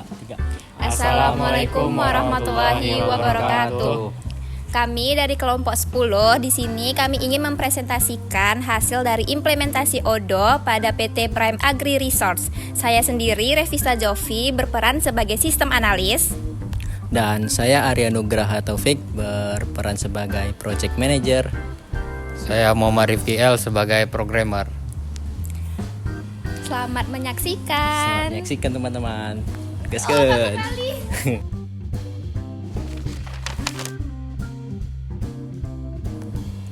Tiga. Assalamualaikum warahmatullahi wabarakatuh. Kami dari kelompok 10 di sini kami ingin mempresentasikan hasil dari implementasi ODO pada PT Prime Agri Resource. Saya sendiri Revisa Jovi berperan sebagai sistem analis. Dan saya Arya Nugraha Taufik berperan sebagai project manager. Saya Muhammad Rifki L sebagai programmer. Selamat menyaksikan. Selamat menyaksikan teman-teman. Pertama kali.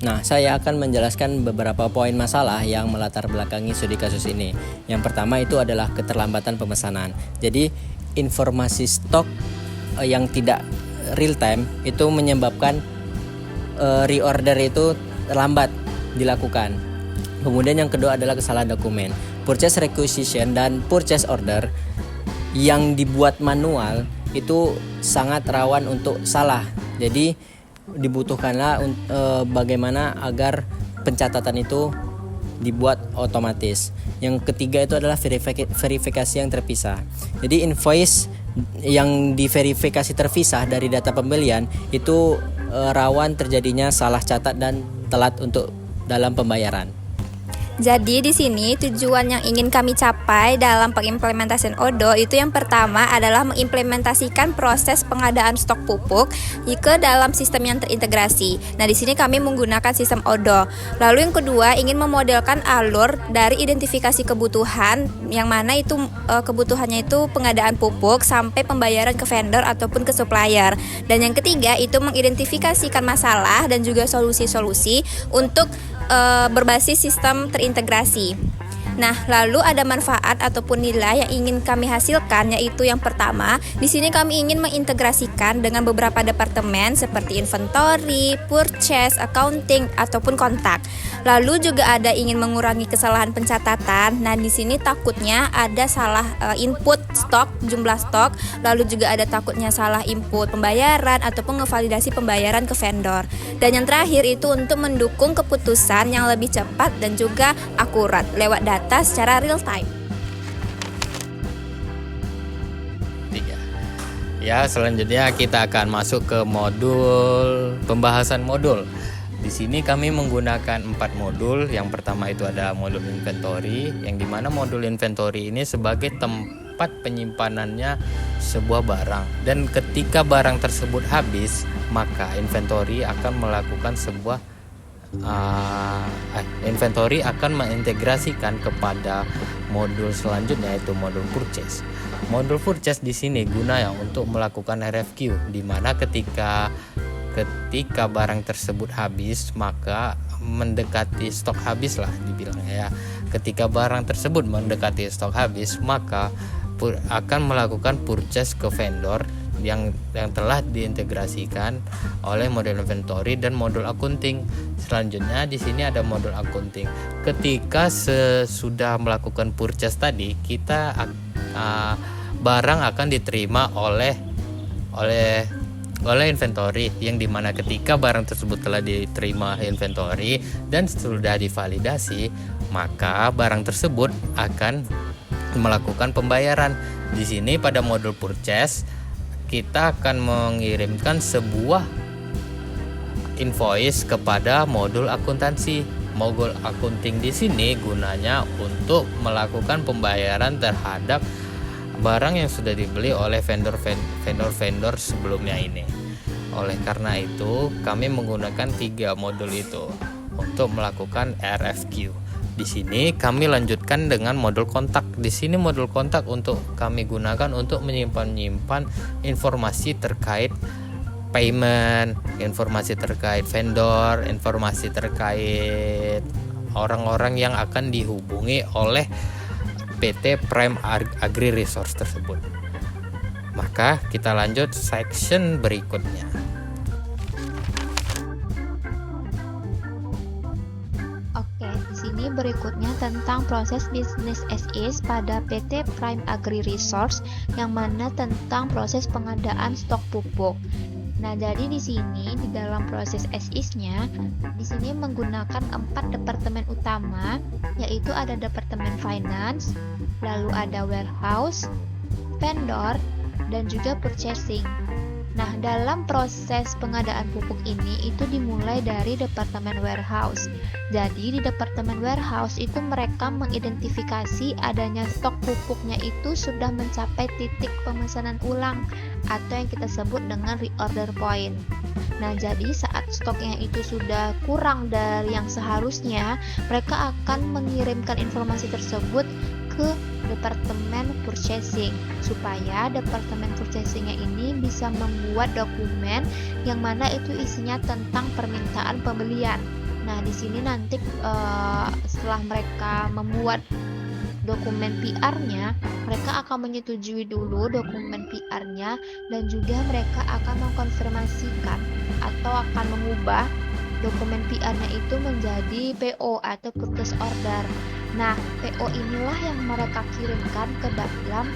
Nah, saya akan menjelaskan beberapa poin masalah yang melatar belakangi studi kasus ini. Yang pertama itu adalah keterlambatan pemesanan. Jadi, informasi stok yang tidak real time itu menyebabkan reorder itu lambat dilakukan. Kemudian yang kedua adalah kesalahan dokumen. Purchase requisition dan purchase order yang dibuat manual itu sangat rawan untuk salah. Jadi dibutuhkanlah bagaimana agar pencatatan itu dibuat otomatis. Yang ketiga itu adalah verifikasi yang terpisah. Jadi invoice yang diverifikasi terpisah dari data pembelian itu rawan terjadinya salah catat dan telat untuk dalam pembayaran. Jadi di sini tujuan yang ingin kami capai dalam pengimplementasian ODO itu yang pertama adalah mengimplementasikan proses pengadaan stok pupuk ke dalam sistem yang terintegrasi. Nah, di sini kami menggunakan sistem ODO. Lalu yang kedua ingin memodelkan alur dari identifikasi kebutuhan yang mana itu kebutuhannya itu pengadaan pupuk sampai pembayaran ke vendor ataupun ke supplier. Dan yang ketiga itu mengidentifikasikan masalah dan juga solusi-solusi untuk berbasis sistem terintegrasi. Nah, lalu ada manfaat ataupun nilai yang ingin kami hasilkan, yaitu yang pertama, di sini kami ingin mengintegrasikan dengan beberapa departemen seperti inventory, purchase, accounting ataupun kontak. Lalu juga ada ingin mengurangi kesalahan pencatatan. Nah, di sini takutnya ada salah input stok, jumlah stok, lalu juga ada takutnya salah input pembayaran ataupun ngevalidasi pembayaran ke vendor. Dan yang terakhir itu untuk mendukung keputusan yang lebih cepat dan juga akurat lewat data secara real time. Ya, selanjutnya kita akan masuk ke modul pembahasan modul. Di sini kami menggunakan 4 modul. Yang pertama itu ada modul inventory, yang dimana modul inventory ini sebagai tempat penyimpanannya sebuah barang. Dan ketika barang tersebut habis, maka inventory akan melakukan sebuah inventory akan mengintegrasikan kepada modul selanjutnya, yaitu modul purchase. Modul purchase di sini guna ya untuk melakukan RFQ, di mana ketika barang tersebut habis, maka mendekati stok habis lah dibilangnya ya. Ketika barang tersebut mendekati stok habis, maka akan melakukan purchase ke vendor yang telah diintegrasikan oleh modul inventory dan modul accounting. Selanjutnya di sini ada modul accounting. Ketika sesudah melakukan purchase tadi, kita barang akan diterima oleh inventory, yang dimana ketika barang tersebut telah diterima inventory dan sudah divalidasi, maka barang tersebut akan melakukan pembayaran. Di sini pada modul purchase kita akan mengirimkan sebuah invoice kepada modul akuntansi. Modul accounting di sini gunanya untuk melakukan pembayaran terhadap barang yang sudah dibeli oleh vendor sebelumnya ini. Oleh karena itu, kami menggunakan 3 modul itu untuk melakukan RFQ. Di sini kami lanjutkan dengan modul kontak. Di sini modul kontak untuk kami gunakan untuk menyimpan informasi terkait payment, informasi terkait vendor, informasi terkait orang-orang yang akan dihubungi oleh PT Prime Agri Resource tersebut. Maka kita lanjut section berikutnya. Di sini berikutnya tentang proses business as is pada PT Prime Agri Resource, yang mana tentang proses pengadaan stok pupuk. Nah, jadi di sini di dalam proses as is-nya, di sini menggunakan 4 departemen utama, yaitu ada departemen finance, lalu ada warehouse, vendor, dan juga purchasing. Nah, dalam proses pengadaan pupuk ini itu dimulai dari departemen warehouse. Jadi di departemen warehouse itu mereka mengidentifikasi adanya stok pupuknya itu sudah mencapai titik pemesanan ulang atau yang kita sebut dengan reorder point. Nah, jadi saat stoknya itu sudah kurang dari yang seharusnya, mereka akan mengirimkan informasi tersebut ke departemen purchasing supaya departemen purchasingnya ini bisa membuat dokumen yang mana itu isinya tentang permintaan pembelian. Nah, di sini nanti setelah mereka membuat dokumen PR-nya, mereka akan menyetujui dulu dokumen PR-nya dan juga mereka akan mengkonfirmasikan atau akan mengubah dokumen PR-nya itu menjadi PO atau purchase order. Nah, PO inilah yang mereka kirimkan ke dalam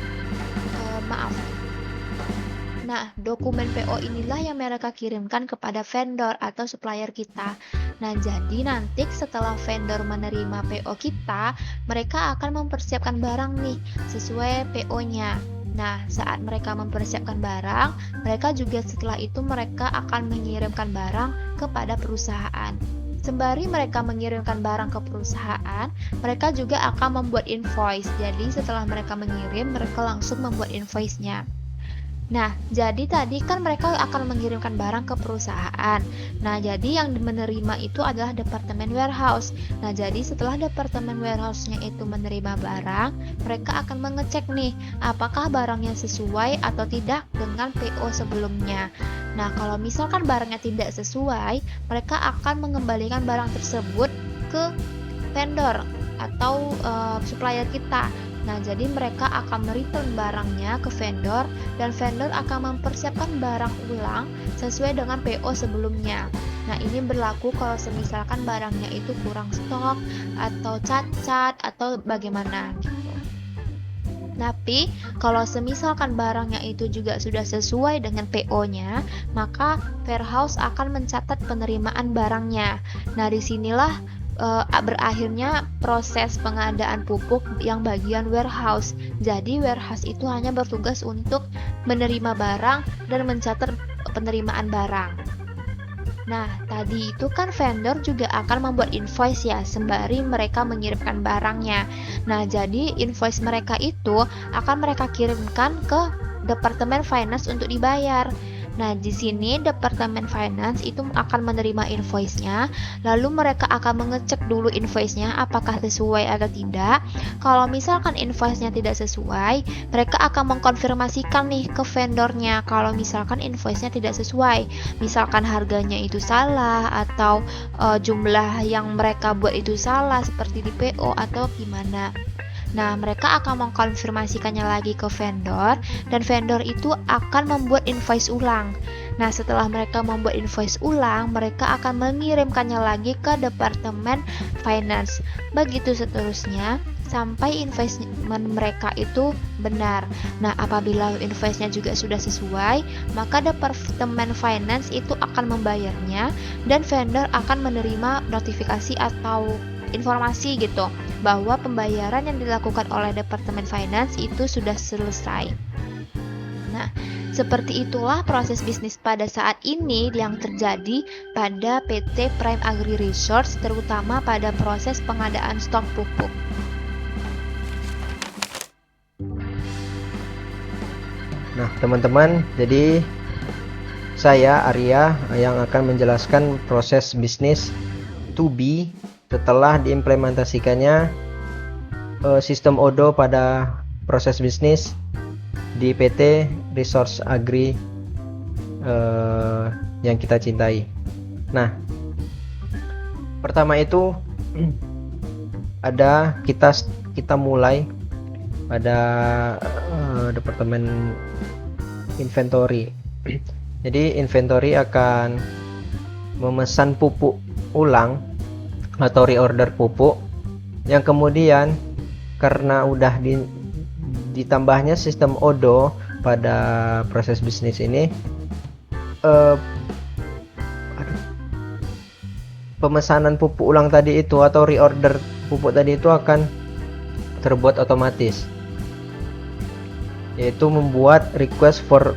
Nah, dokumen PO inilah yang mereka kirimkan kepada vendor atau supplier kita. Nah, jadi nanti setelah vendor menerima PO kita, mereka akan mempersiapkan barang nih sesuai PO-nya. Nah, saat mereka mempersiapkan barang, mereka juga setelah itu mereka akan mengirimkan barang kepada perusahaan. Sembari mereka mengirimkan barang ke perusahaan, mereka juga akan membuat invoice. Jadi setelah mereka mengirim, mereka langsung membuat invoice-nya. Nah, jadi tadi kan mereka akan mengirimkan barang ke perusahaan. Nah, jadi yang menerima itu adalah departemen warehouse. Nah, jadi setelah departemen warehouse-nya itu menerima barang, mereka akan mengecek nih, apakah barangnya sesuai atau tidak dengan PO sebelumnya. Nah, kalau misalkan barangnya tidak sesuai, mereka akan mengembalikan barang tersebut ke vendor atau supplier kita. Nah, jadi mereka akan mereturn barangnya ke vendor dan vendor akan mempersiapkan barang ulang sesuai dengan PO sebelumnya. Nah, ini berlaku kalau semisalkan barangnya itu kurang stok atau cacat atau bagaimana gitu. Tapi kalau semisalkan barangnya itu juga sudah sesuai dengan PO-nya, maka warehouse akan mencatat penerimaan barangnya. Nah, disinilah berakhirnya proses pengadaan pupuk yang bagian warehouse. Jadi warehouse itu hanya bertugas untuk menerima barang dan mencatat penerimaan barang. Nah, tadi itu kan vendor juga akan membuat invoice ya, sembari mereka mengirimkan barangnya. Nah, jadi invoice mereka itu akan mereka kirimkan ke departemen finance untuk dibayar. Nah, di sini departemen finance itu akan menerima invoice-nya, lalu mereka akan mengecek dulu invoice-nya apakah sesuai atau tidak. Kalau misalkan invoice-nya tidak sesuai, mereka akan mengkonfirmasikan nih ke vendornya kalau misalkan invoice-nya tidak sesuai. Misalkan harganya itu salah atau jumlah yang mereka buat itu salah seperti di PO atau gimana. Nah, mereka akan mengkonfirmasikannya lagi ke vendor dan vendor itu akan membuat invoice ulang. Nah, setelah mereka membuat invoice ulang, mereka akan mengirimkannya lagi ke departemen finance. Begitu seterusnya sampai invoice mereka itu benar. Nah, apabila invoice-nya juga sudah sesuai, maka departemen finance itu akan membayarnya dan vendor akan menerima notifikasi atau informasi gitu bahwa pembayaran yang dilakukan oleh departemen finance itu sudah selesai. Nah, seperti itulah proses bisnis pada saat ini yang terjadi pada PT Prime Agri Resource, terutama pada proses pengadaan stok pupuk. Nah, teman-teman, jadi saya Arya yang akan menjelaskan proses bisnis 2B setelah diimplementasikannya sistem ODO pada proses bisnis di PT Resource Agri yang kita cintai. Nah, pertama itu ada kita mulai pada departemen inventory. Jadi inventory akan memesan pupuk ulang atau reorder pupuk yang kemudian karena udah ditambahnya sistem ODO pada proses bisnis ini, pemesanan pupuk ulang tadi itu atau reorder pupuk tadi itu akan terbuat otomatis. yaitu membuat request for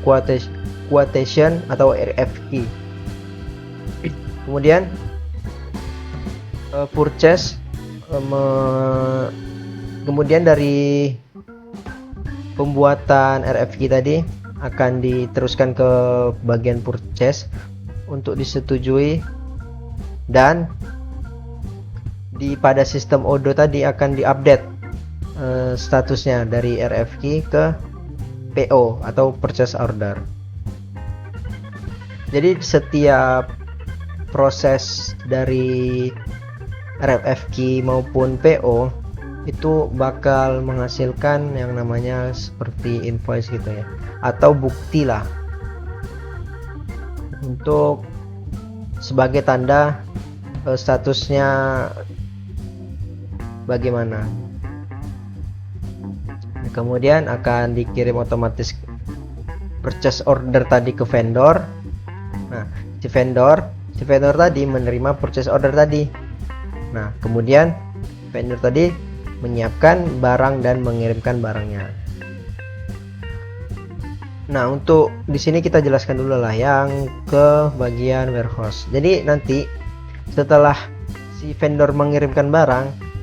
quotation atau RFQ. Kemudian purchase, kemudian dari pembuatan RFQ tadi akan diteruskan ke bagian purchase untuk disetujui, dan pada sistem Odoo tadi akan diupdate statusnya dari RFQ ke PO atau purchase order. Jadi setiap proses dari RFQ maupun PO itu bakal menghasilkan yang namanya seperti invoice gitu ya, atau bukti lah, untuk sebagai tanda statusnya bagaimana. Kemudian akan dikirim otomatis purchase order tadi ke vendor. Nah, si vendor tadi menerima purchase order tadi. Nah, kemudian vendor tadi menyiapkan barang dan mengirimkan barangnya. Nah, untuk di sini kita jelaskan dulu lah yang ke bagian warehouse. Jadi nanti setelah si vendor mengirimkan barang,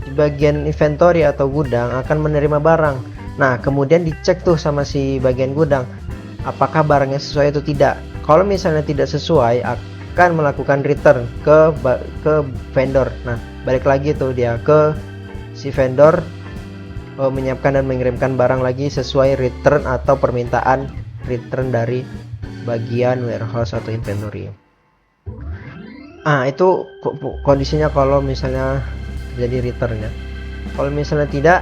di bagian inventory atau gudang akan menerima barang. Nah, kemudian dicek tuh sama si bagian gudang apakah barangnya sesuai atau tidak. Kalau misalnya tidak sesuai, akan melakukan return ke vendor. Nah, balik lagi tuh dia ke si vendor, menyiapkan dan mengirimkan barang lagi sesuai return atau permintaan return dari bagian warehouse atau inventory. Itu kondisinya kalau misalnya jadi returnnya. Kalau misalnya tidak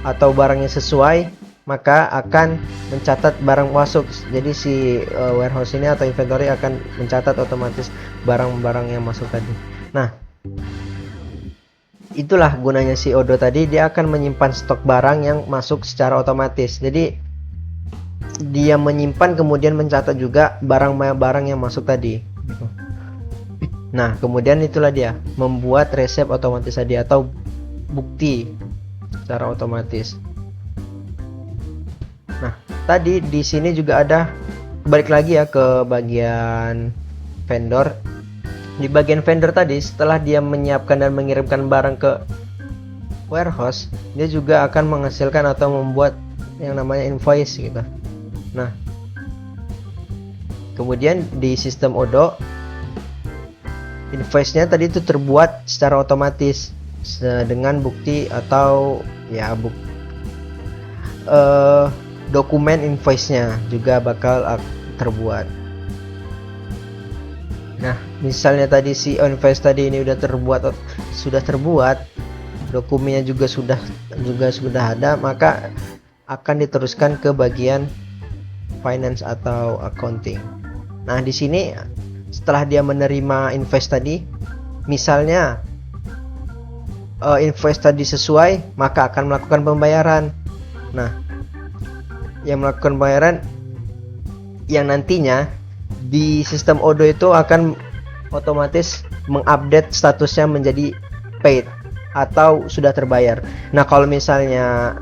atau barangnya sesuai, maka akan mencatat barang masuk. Jadi si warehouse ini atau inventory akan mencatat otomatis barang-barang yang masuk tadi. Nah, itulah gunanya si Odoo tadi, dia akan menyimpan stok barang yang masuk secara otomatis. Jadi dia menyimpan kemudian mencatat juga barang-barang yang masuk tadi. Nah, kemudian itulah dia membuat resep otomatis tadi atau bukti secara otomatis. Nah, tadi di sini juga ada, balik lagi ya ke bagian vendor. Di bagian vendor tadi, setelah dia menyiapkan dan mengirimkan barang ke warehouse, dia juga akan menghasilkan atau membuat yang namanya invoice gitu. Nah, kemudian di sistem Odoo, invoice-nya tadi itu terbuat secara otomatis dengan bukti atau ya dokumen invoice-nya juga bakal terbuat. Nah, misalnya tadi si invoice tadi ini sudah terbuat, dokumennya juga sudah ada, maka akan diteruskan ke bagian finance atau accounting. Nah, di sini setelah dia menerima invoice tadi, misalnya invoice tadi sesuai, maka akan melakukan pembayaran. Nah, yang melakukan pembayaran yang nantinya di sistem Odoo itu akan otomatis mengupdate statusnya menjadi paid atau sudah terbayar. Nah, kalau misalnya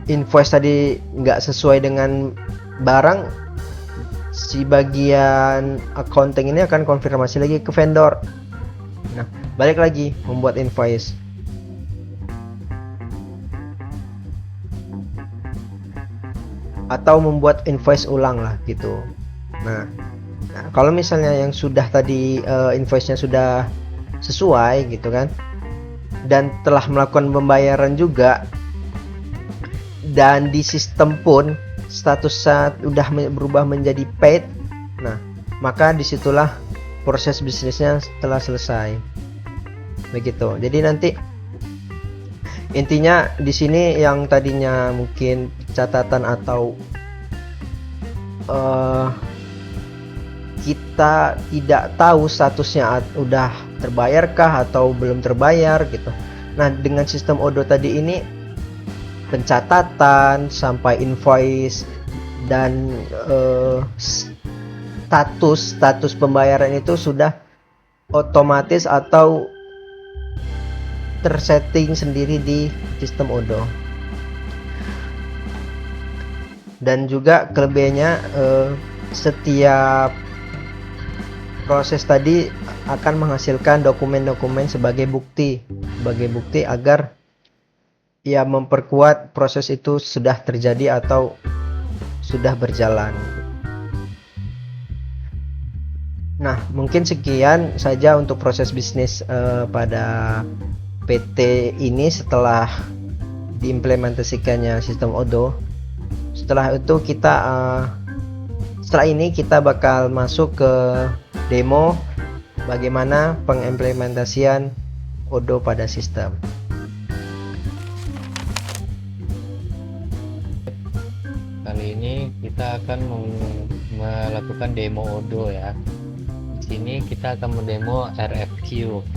invoice tadi nggak sesuai dengan barang, si bagian accounting ini akan konfirmasi lagi ke vendor. Nah, balik lagi membuat invoice. Atau membuat invoice ulang lah gitu. Nah, kalau misalnya yang sudah tadi invoice-nya sudah sesuai gitu kan, dan telah melakukan pembayaran juga, dan di sistem pun statusnya udah berubah menjadi paid, nah maka disitulah proses bisnisnya telah selesai. Begitu. Jadi nanti intinya di sini yang tadinya mungkin catatan atau kita tidak tahu statusnya udah terbayarkah atau belum terbayar gitu. Nah, dengan sistem Odoo tadi ini, pencatatan sampai invoice dan status pembayaran itu sudah otomatis atau tersetting sendiri di sistem Odoo. Dan juga kelebihannya setiap proses tadi akan menghasilkan dokumen-dokumen sebagai bukti agar ya memperkuat proses itu sudah terjadi atau sudah berjalan. Nah, mungkin sekian saja untuk proses bisnis pada PT ini setelah diimplementasikannya sistem Odoo. Setelah itu setelah ini kita bakal masuk ke demo bagaimana pengimplementasian Odoo pada sistem. Kali ini kita akan melakukan demo Odoo ya. Di sini kita akan mendemo RFQ,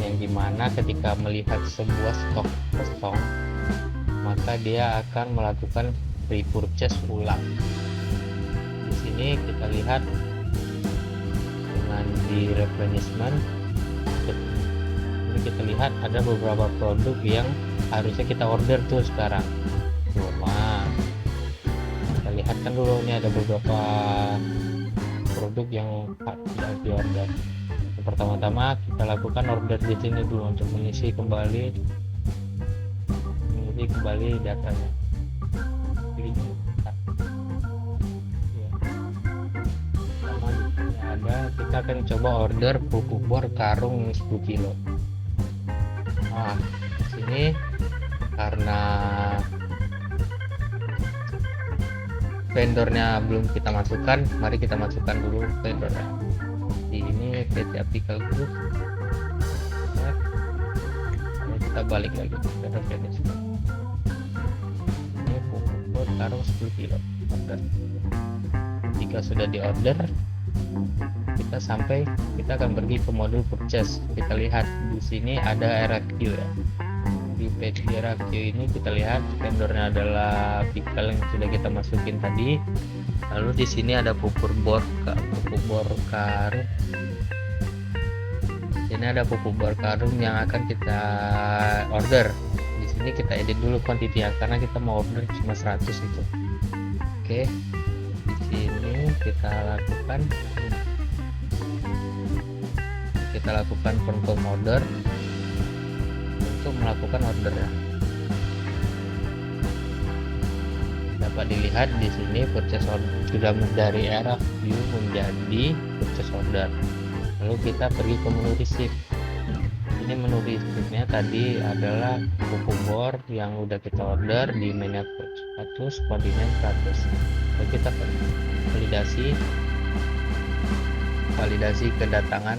yang dimana ketika melihat sebuah stok kosong maka dia akan melakukan repurchase ulang. Di sini kita lihat dengan di replenishment, ini kita lihat ada beberapa produk yang harusnya kita order tuh sekarang, cuma kita lihat kan dulu ini ada beberapa produk yang tidak diorder. Pertama-tama kita lakukan order di sini dulu untuk mengisi kembali datanya. Kita akan coba order pupuk bor karung 10 kilo. Nah, di sini karena vendornya belum kita masukkan, mari kita masukkan dulu vendornya. Di ini PT Aptical Group. Nah, kita balik lagi ke vendor finish. Ini pupuk bor karung 10 kilo. Order. Jika sudah diorder, kita akan pergi ke modul purchase. Kita lihat di sini ada RFQ ya. Di page RFQ ini kita lihat vendornya adalah Aptical yang sudah kita masukin tadi. Lalu di sini ada pupuk bor karung. Ini ada pupuk bor karung yang akan kita order. Di sini kita edit dulu kuantitinya karena kita mau order cuma 100 itu. Oke. Di sini kita lakukan confirm order untuk melakukan ordernya. Dapat dilihat di sini purchase order sudah dari RFQ menjadi purchase order. Lalu kita pergi ke menu receipt. Ini menu receipt-nya tadi adalah pupuk bor yang udah kita order di menu status koordinat 100. Lalu kita validasi kedatangan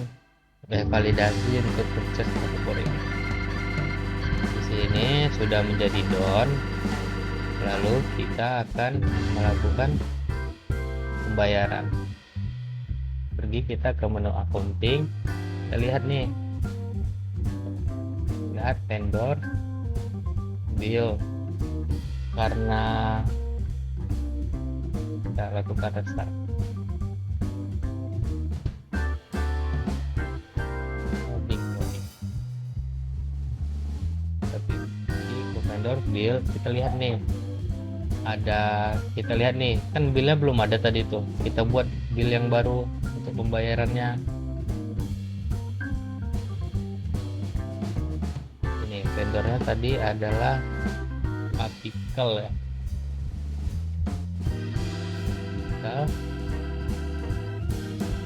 validasi untuk purchase pupuk bor ini. Di sini sudah menjadi done. Lalu kita akan melakukan pembayaran. Pergi kita ke menu accounting. Kita lihat nih. Lihat vendor bill. Karena kita lakukan restart. Bill, kita lihat nih kan billnya belum ada tadi tuh, kita buat bill yang baru untuk pembayarannya. Ini vendornya tadi adalah Aptical ya.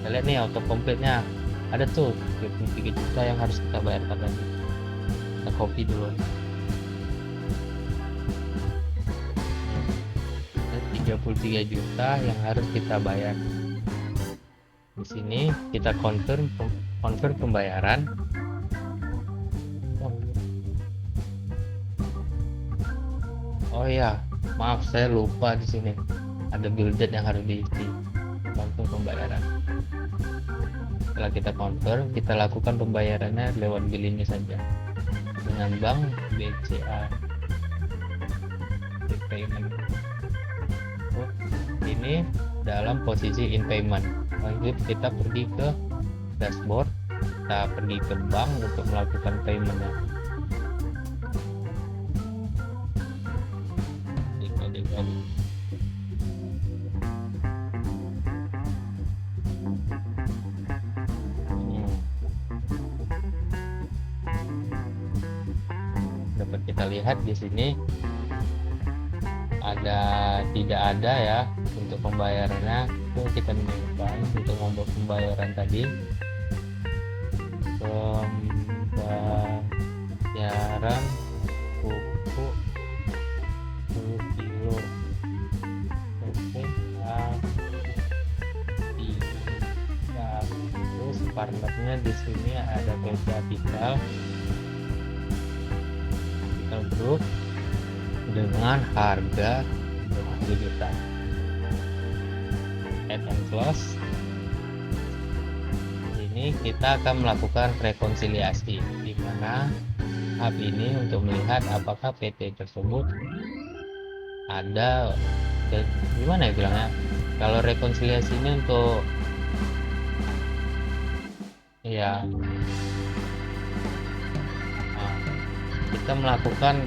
Kita lihat nih auto complete-nya ada tuh 23 juta yang harus kita bayarkan lagi. Kita copy dulu. 33 juta yang harus kita bayar. Di sini kita confirm pembayaran. Oh ya, maaf saya lupa di sini ada bill date yang harus diisi. Confirm pembayaran. Setelah kita confirm, kita lakukan pembayarannya lewat bill ini saja dengan bank BCA payment. Ini dalam posisi in payment. Lanjut kita pergi ke dashboard, kita pergi ke bank untuk melakukan paymentnya. kita lihat di sini tidak ada ya untuk pembayarannya. Itu kita menunjukkan untuk membuat pembayaran tadi, pembayaran pupuk 10 kilo. Oke, terus partnernya di sini ada PT Capital Group dengan harga 20 juta. Add and close. Ini kita akan melakukan rekonsiliasi, di mana hub ini untuk melihat apakah PT tersebut ada, gimana ya bilangnya, kalau rekonsiliasi ini untuk ya kita melakukan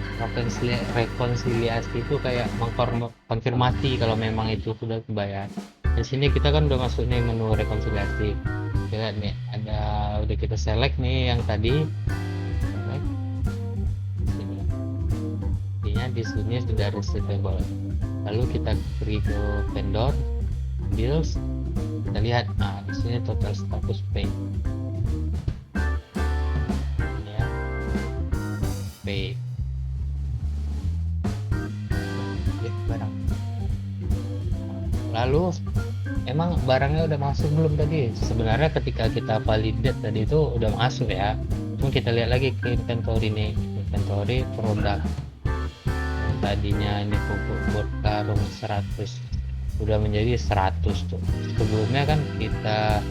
rekonsiliasi itu kayak mengkonfirmasi kalau memang itu sudah dibayar. Di sini kita kan udah masuk nih menu rekonsiliasi. Lihat nih, udah kita select nih yang tadi. Intinya di sini sudah receivable. Lalu kita pergi ke vendor, bills, kita lihat, di sini total status pay. Pay barang. Lalu emang barangnya udah masuk belum tadi? Sebenarnya ketika kita validate tadi itu udah masuk ya. Cuma kita lihat lagi ke inventory nih, inventory produk. Yang tadinya ini pupuk buat karung 100 udah menjadi 100 tuh. Sebelumnya kan kita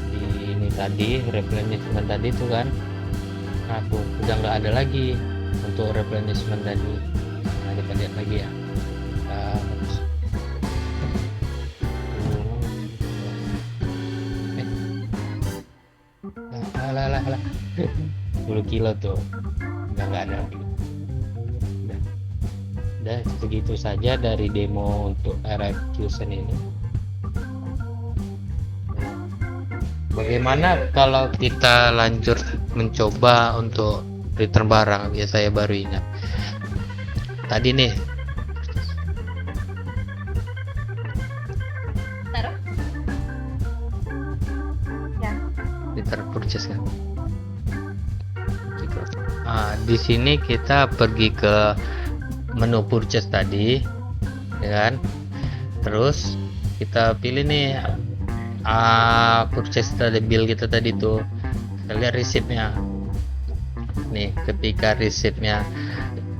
di ini tadi replenishment tadi tuh kan, aku udah nggak ada lagi untuk replenishment tadi. Nah, kita lihat lagi ya. Alah 10 kilo tuh udah nggak ada lagi. Udah segitu saja dari demo untuk RF Fusion ini. Bagaimana kalau kita lanjut mencoba untuk return barang? Ya, saya baru ingat tadi nih, return purchase kan. Di sini kita pergi ke menu purchase tadi, ya kan? Terus kita pilih nih purchase tadi, bill kita tadi tuh, kita lihat receipt-nya nih. Ketika receipt-nya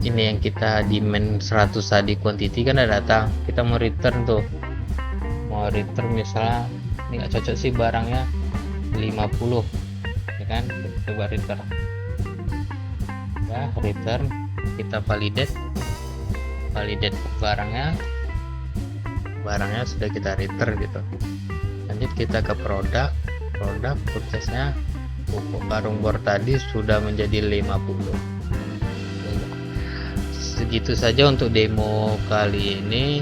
ini yang kita demand 100 tadi quantity kan ada datang, kita mau return tuh, mau return misalnya ini nggak cocok sih barangnya 50, ya kan, coba return ya. Return, kita validate barangnya sudah kita return gitu. Lanjut kita ke produk purchase-nya pupuk karung bor tadi sudah menjadi 50. Segitu saja untuk demo kali ini.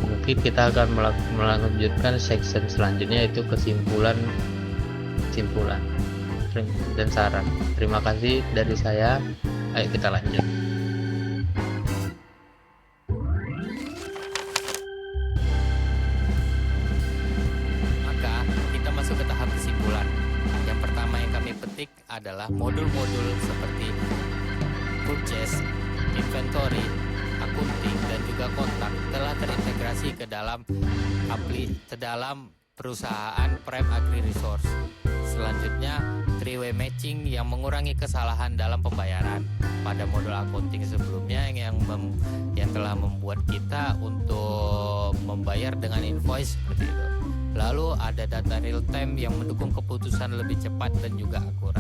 Mungkin kita akan melanjutkan section selanjutnya, yaitu kesimpulan dan saran. Terima kasih dari saya. Ayo kita lanjut. Maka kita masuk ke tahap kesimpulan. Yang pertama yang kami petik adalah modul-modul seperti purchase, inventory, accounting, dan juga kontak telah terintegrasi ke dalam perusahaan Prime Agri Resource. Selanjutnya, three-way matching yang mengurangi kesalahan dalam pembayaran. Pada modul accounting sebelumnya yang telah membuat kita untuk membayar dengan invoice seperti itu. Lalu ada data real time yang mendukung keputusan lebih cepat dan juga akurat.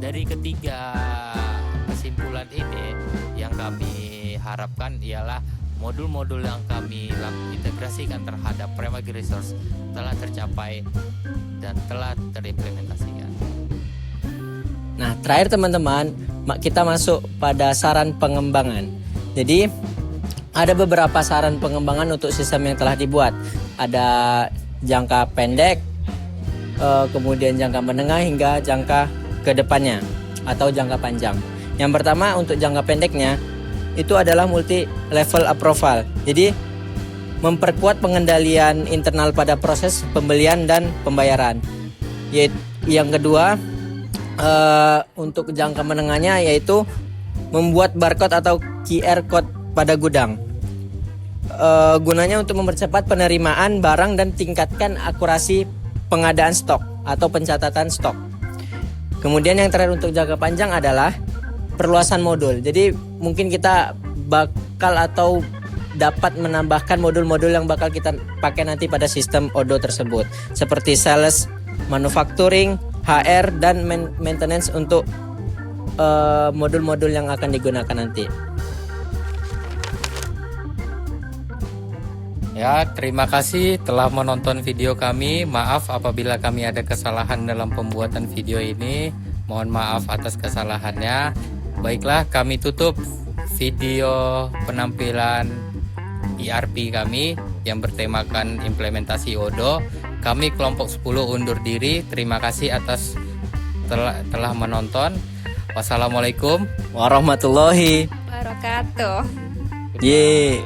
Dari ketiga kesimpulan ini, yang kami harapkan ialah modul-modul yang kami integrasikan terhadap Prime Agri Resource telah tercapai dan telah terimplementasikan. Nah, terakhir teman-teman, kita masuk pada saran pengembangan. Jadi, ada beberapa saran pengembangan untuk sistem yang telah dibuat. Ada jangka pendek, kemudian jangka menengah hingga jangka ke depannya atau jangka panjang. Yang pertama untuk jangka pendeknya itu adalah multi level approval. Jadi memperkuat pengendalian internal pada proses pembelian dan pembayaran. Yang kedua untuk jangka menengahnya yaitu membuat barcode atau QR code pada gudang. Gunanya untuk mempercepat penerimaan barang dan tingkatkan akurasi pengadaan stok atau pencatatan stok. Kemudian yang terakhir untuk jangka panjang adalah perluasan modul. Jadi mungkin kita bakal atau dapat menambahkan modul-modul yang bakal kita pakai nanti pada sistem Odoo tersebut, seperti sales, manufacturing, HR, dan maintenance untuk modul-modul yang akan digunakan nanti. Ya, terima kasih telah menonton video kami. Maaf apabila kami ada kesalahan dalam pembuatan video ini. Mohon maaf atas kesalahannya. Baiklah, kami tutup video penampilan ERP kami yang bertemakan implementasi Odoo. Kami kelompok 10 undur diri. Terima kasih atas telah menonton. Wassalamualaikum Warahmatullahi Wabarakatuh. Yeay.